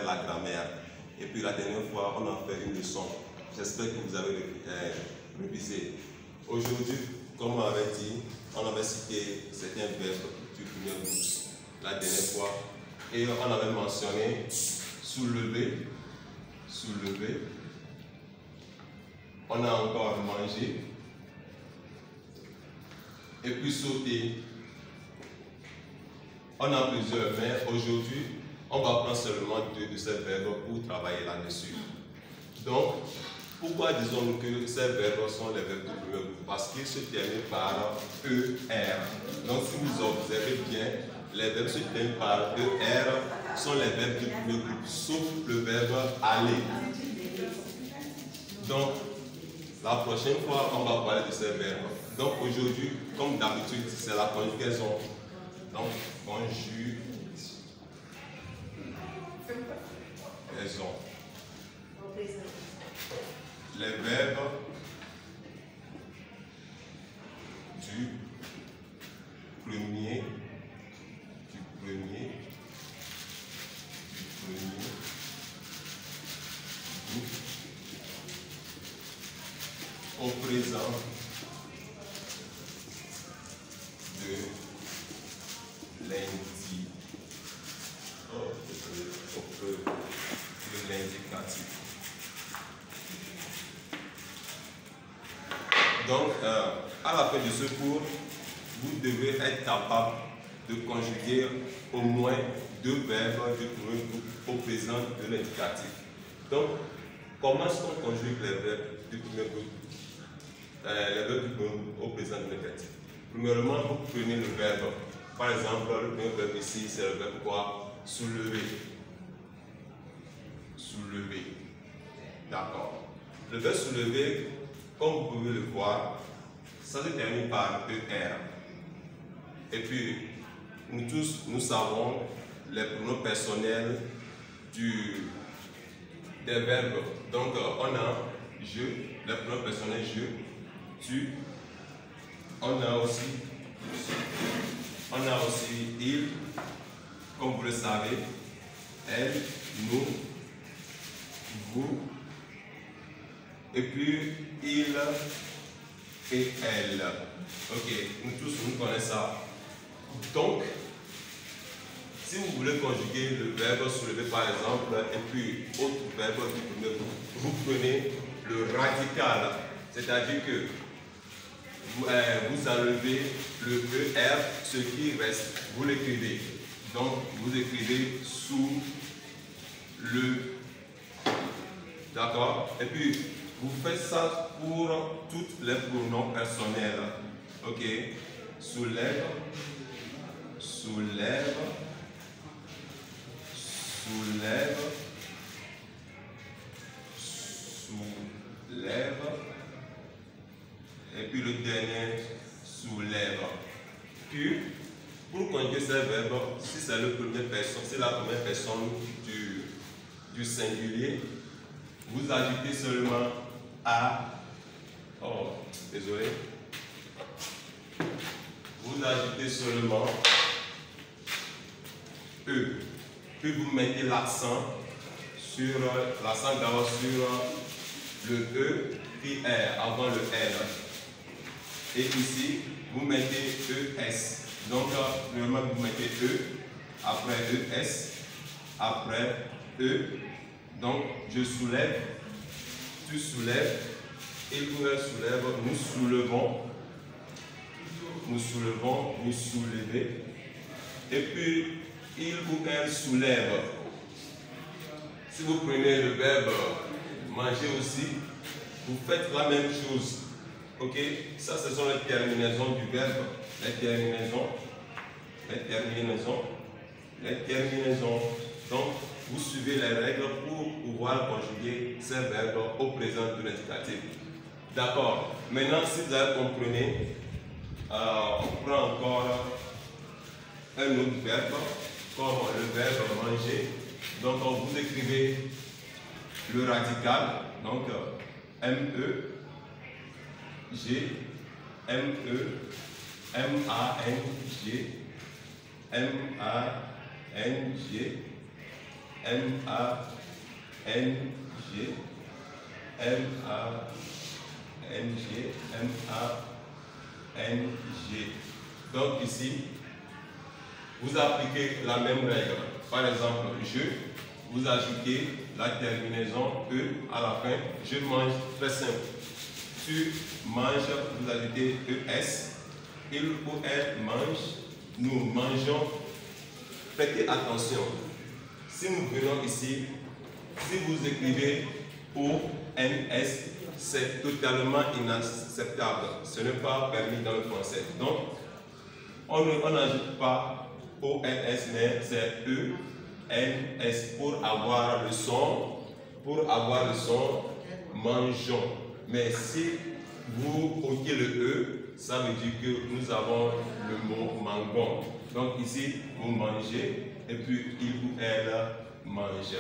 faire la grammaire. Et puis la dernière fois, on a fait une leçon. J'espère que vous avez révisé. Aujourd'hui, comme on avait dit, on avait cité certains verbes du premier groupe la dernière fois. Et on avait mentionné soulever, soulever. On a encore mangé. Et puis sauter. On a plusieurs, mais aujourd'hui, on va prendre seulement 2 de ces verbes pour travailler là-dessus. Donc, pourquoi disons-nous que ces verbes sont les verbes du premier groupe? Parce qu'ils se terminent par ER. Donc, si vous observez bien, les verbes se terminent par ER sont les verbes du premier groupe, sauf le verbe aller. Donc, la prochaine fois, on va parler de ces verbes. Donc, aujourd'hui, comme d'habitude, c'est la conjugaison. Donc, conjugaison. Les verbes du premier au présent de l'indicatif. Donc, à la fin de ce cours, vous devez être capable de conjuguer au moins 2 verbes du premier groupe au présent de l'indicatif. Donc, comment est-ce qu'on conjugue les verbes du premier groupe? Les verbes du premier groupe au présent de l'indicatif. Premièrement, vous prenez le verbe. Par exemple, le premier verbe ici, c'est le verbe quoi? Soulever. Soulever. D'accord. Le verbe soulever, comme vous pouvez le voir, ça se termine par ER. Et puis, nous tous, nous savons les pronoms personnels des verbes. Donc, on a je, les pronoms personnels je, tu. On a aussi il, comme vous le savez, elle, nous, vous, et puis il et elle. Ok, nous tous, nous connaissons ça. Donc, si vous voulez conjuguer le verbe soulever par exemple, et puis autre verbe du premier groupe, vous prenez le radical, c'est-à-dire que vous enlevez le ER, ce qui reste, vous l'écrivez. Donc, vous écrivez sous le. D'accord? Et puis, vous faites ça pour tous les pronoms personnels. Ok? Soulève, soulève, soulève, soulève. Et puis le dernier, soulève. Puis, pour conjuguer ces verbes, si c'est la première personne du singulier, vous ajoutez seulement A. Oh, désolé. Vous ajoutez seulement E. Puis vous mettez l'accent d'abord sur le E, puis R, avant le R. Et ici, vous mettez ES. Donc, premièrement, vous mettez E, après ES, après E. Donc, je soulève, tu soulèves, il ou elle soulève, nous soulevons, nous soulevons, vous soulevez. Et puis, il ou elle soulève. Si vous prenez le verbe manger aussi, vous faites la même chose. Ok, ça ce sont les terminaisons du verbe, les terminaisons. Donc, vous suivez les règles pour pouvoir conjuguer ces verbes au présent de l'indicatif. D'accord. Maintenant, si vous avez compris, on prend encore un autre verbe, comme le verbe manger. Donc, vous écrivez le radical, donc M-E. G, M-E, M-A-N-G, M-A-N-G, M-A-N-G, M-A-N-G, M-A-N-G. Donc ici, vous appliquez la même règle. Par exemple, vous ajoutez la terminaison E à la fin. Je mange, très simple. Tu manges, vous ajoutez ES. Il ou elle mange, nous mangeons. Prêtez attention. Si nous venons ici, si vous écrivez ONS, c'est totalement inacceptable. Ce n'est pas permis dans le français. Donc, on n'ajoute pas ONS, mais c'est ENS pour avoir le son. Pour avoir le son, mangeons. Mais si vous ôtez le E, ça veut dire que nous avons le mot mangon. Donc ici, vous mangez et puis il ou elle mange.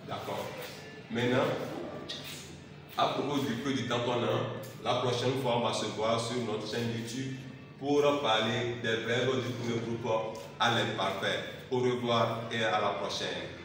D'accord. Maintenant, à propos du peu du temps qu'on a, la prochaine fois, on va se voir sur notre chaîne YouTube pour parler des verbes du premier groupe à l'imparfait. Au revoir et à la prochaine.